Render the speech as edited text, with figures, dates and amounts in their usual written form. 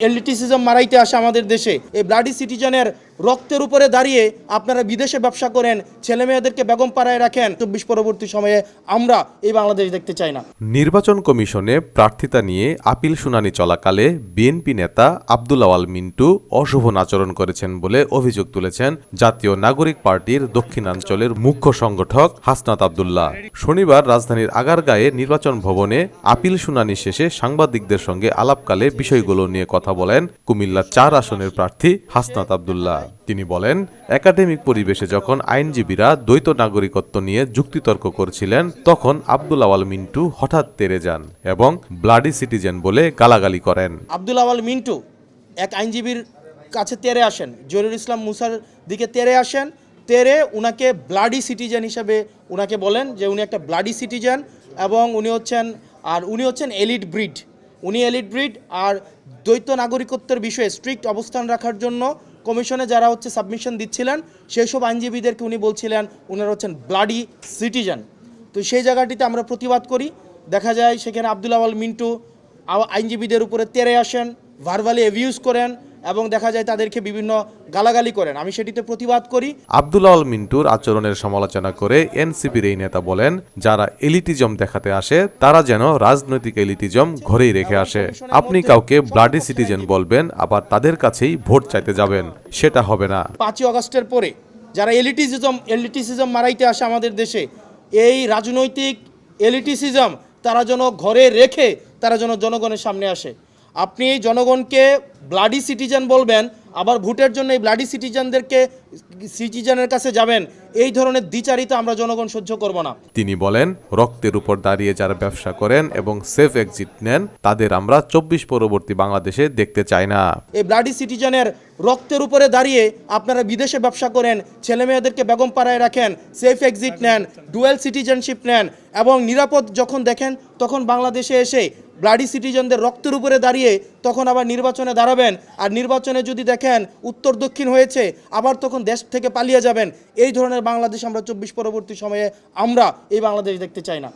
এলিটিসিজম মারাইতে আসে আমাদের দেশে। এই ব্লাডি সিটিজেনের রক্তের উপরে দাঁড়িয়ে আপনারা বিদেশে ব্যবসা করেন, ছেলে মেয়েদেরকে বেগম পাড়ায় রাখেন। ২৪ পরবর্তী সময়ে আমরা এই বাংলাদেশ দেখতে চাই না। নির্বাচন কমিশনে প্রার্থিতা নিয়ে আপিল শুনানি চলাকালে বিএনপি নেতা আব্দুল আওয়াল মিন্টু অশোভন আচরণ করেছেন বলে অভিযোগ তুলেছেন জাতীয় নাগরিক পার্টির দক্ষিণাঞ্চলের মুখ্য সংগঠক হাসনাত আব্দুল্লাহ। শনিবার রাজধানীর আগারগাঁয়ে নির্বাচন ভবনে আপিল শুনানি শেষে সাংবাদিকদের সঙ্গে আলাপকালে বিষয়গুলো নিয়ে কথা বলেন কুমিল্লা ৪ আসনের প্রার্থী হাসনাত আব্দুল্লাহ। তিনি বলেন, একাডেমিক পরিবেশে যখন আইনজীবীরা দ্বৈত নাগরিকত্ব নিয়ে যুক্তিতর্ক করছিলেন, তখন আব্দুল আওয়াল মিন্টু হঠাৎ তেড়ে যান এবং ব্লাডি সিটিজেন বলে গালাগালি করেন। আব্দুল আওয়াল মিন্টু এক আইনজীবীর কাছে তেড়ে আসেন, জহিরুল ইসলাম মুসার দিকে তেড়ে আসেন, তেড়ে উনাকে ব্লাডি সিটিজেন হিসেবে উনাকে বলেন যে উনি একটা ব্লাডি সিটিজেন এবং উনি হচ্ছেন এলিট ব্রিড। উনি এলিট ব্রিড আর দ্বৈত নাগরিকত্বের বিষয়ে স্ট্রিক্ট অবস্থান রাখার জন্য কমিশনে যারা সাবমিশন দিচ্ছিলেন সেই সব আইনজীবীদেরকে উনি বলছিলেন উনারা হচ্ছেন ব্লাডি সিটিজেন। তো সেই জায়গাটিতে আমরা প্রতিবাদ করি। দেখা যায় সেখানে আব্দুল আওয়াল মিন্টু আইনজীবীদের উপরে তেড়ে আসেন, ভার্বালি অ্যাবিউজ করেন এবং দেখা যায় তাদেরকে বিভিন্ন গালাগালি করেন। আমি সেটিতে প্রতিবাদ করি। আব্দুল আওয়াল মিন্টুর আচরণের সমালোচনা করে এনসিপির এই নেতা বলেন, যারা এলিটিজম দেখাতে আসে তারা যেন রাজনৈতিক এলিটিজম ঘরেই রেখে আসে। আপনি কাউকে ব্লাডি সিটিজেন বলবেন, আবার তাদের কাছেই ভোট চাইতে যাবেন, সেটা হবে না। ৫ই আগস্টের পরে যারা এলিটিসিজম মারাইতে আসে আমাদের দেশে, এই রাজনৈতিক এলিটিসিজম তারা যেন ঘরে রেখে তারা যেন জনগণের সামনে আসে। আপনি জনগণকে ব্লাডি সিটিজেন বলবেন, আবার ভোটের জন্য এই ব্লাডি সিটিজেনের কাছে যাবেন, এই ধরনের দ্বিচারিতা আমরা জনগণ সহ্য করব না। তিনি বলেন, রক্তের উপর দাঁড়িয়ে যারা ব্যবসা করেন এবং সেফ এক্সিট নেন, তাদের আমরা ২৪ পরবর্তী বাংলাদেশে দেখতে চাই না। এই ব্লাডি সিটিজেনের রক্তের উপরে দাঁড়িয়ে আপনারা বিদেশে ব্যবসা করেন, ছেলে মেয়েদেরকে বেগম পাড়ায় রাখেন, সেফ এক্সিট নেন, ডুয়েল সিটিজেনশিপ নেন এবং নিরাপদ যখন দেখেন তখন বাংলাদেশে এসে ব্লাডি সিটিজেনদের রক্তের উপরে দাঁড়িয়ে তখন আবার নির্বাচনে দাঁড়াবেন। আর নির্বাচনে যদি দেখেন উত্তর দক্ষিণ হয়েছে, আবার তখন দেশ থেকে পালিয়ে যাবেন। এই ধরনের বাংলাদেশ আমরা ২৪ পরবর্তী সময়ে আমরা এই বাংলাদেশ দেখতে চাই না।